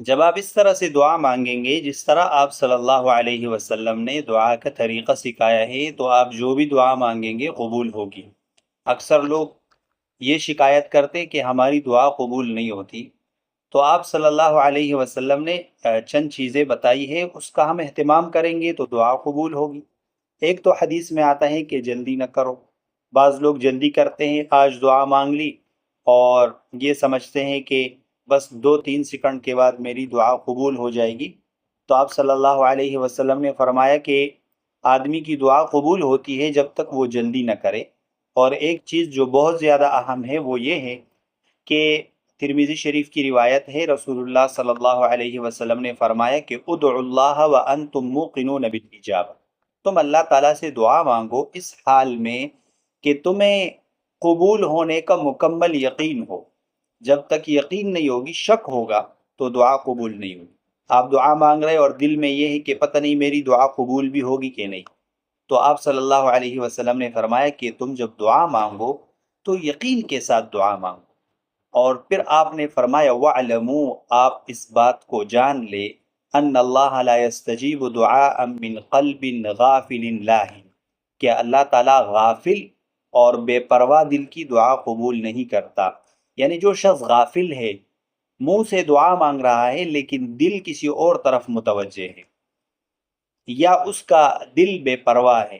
جب آپ اس طرح سے دعا مانگیں گے جس طرح آپ صلی اللہ علیہ وسلم نے دعا کا طریقہ سکھایا ہے، تو آپ جو بھی دعا مانگیں گے قبول ہوگی۔ اکثر لوگ یہ شکایت کرتے کہ ہماری دعا قبول نہیں ہوتی، تو آپ صلی اللہ علیہ وسلم نے چند چیزیں بتائی ہے، اس کا ہم اہتمام کریں گے تو دعا قبول ہوگی۔ ایک تو حدیث میں آتا ہے کہ جلدی نہ کرو۔ بعض لوگ جلدی کرتے ہیں، آج دعا مانگ لی اور یہ سمجھتے ہیں کہ بس 2-3 سیکنڈ کے بعد میری دعا قبول ہو جائے گی۔ تو آپ صلی اللہ علیہ وسلم نے فرمایا کہ آدمی کی دعا قبول ہوتی ہے جب تک وہ جلدی نہ کرے۔ اور ایک چیز جو بہت زیادہ اہم ہے وہ یہ ہے کہ ترمذی شریف کی روایت ہے، رسول اللہ صلی اللہ علیہ وسلم نے فرمایا کہ ادعوا اللہ وانتم موقنون بالاجابہ، تم اللہ تعالیٰ سے دعا مانگو اس حال میں کہ تمہیں قبول ہونے کا مکمل یقین ہو۔ جب تک یقین نہیں ہوگی، شک ہوگا، تو دعا قبول نہیں ہوگی۔ آپ دعا مانگ رہے اور دل میں یہ ہے کہ پتہ نہیں میری دعا قبول بھی ہوگی کہ نہیں، تو آپ صلی اللہ علیہ وسلم نے فرمایا کہ تم جب دعا مانگو تو یقین کے ساتھ دعا مانگو۔ اور پھر آپ نے فرمایا وَاعْلَمُوا، آپ اس بات کو جان لے، ان اللہ لا يستجیب دعاء من قلب غافل لاہن، کہ اللہ تعالیٰ غافل اور بے پرواہ دل کی دعا قبول نہیں کرتا۔ یعنی جو شخص غافل ہے، منہ سے دعا مانگ رہا ہے لیکن دل کسی اور طرف متوجہ ہے، یا اس کا دل بے پرواہ ہے،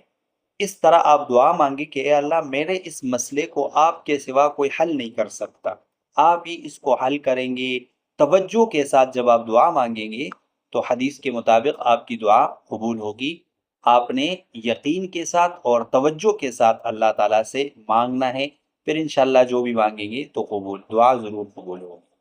اس طرح آپ دعا مانگیں کہ اے اللہ میرے اس مسئلے کو آپ کے سوا کوئی حل نہیں کر سکتا، آپ ہی اس کو حل کریں گے۔ توجہ کے ساتھ جب آپ دعا مانگیں گے تو حدیث کے مطابق آپ کی دعا قبول ہوگی۔ آپ نے یقین کے ساتھ اور توجہ کے ساتھ اللہ تعالیٰ سے مانگنا ہے، پھر انشاءاللہ جو بھی مانگیں گے تو قبول، دعا ضرور قبول ہوگی۔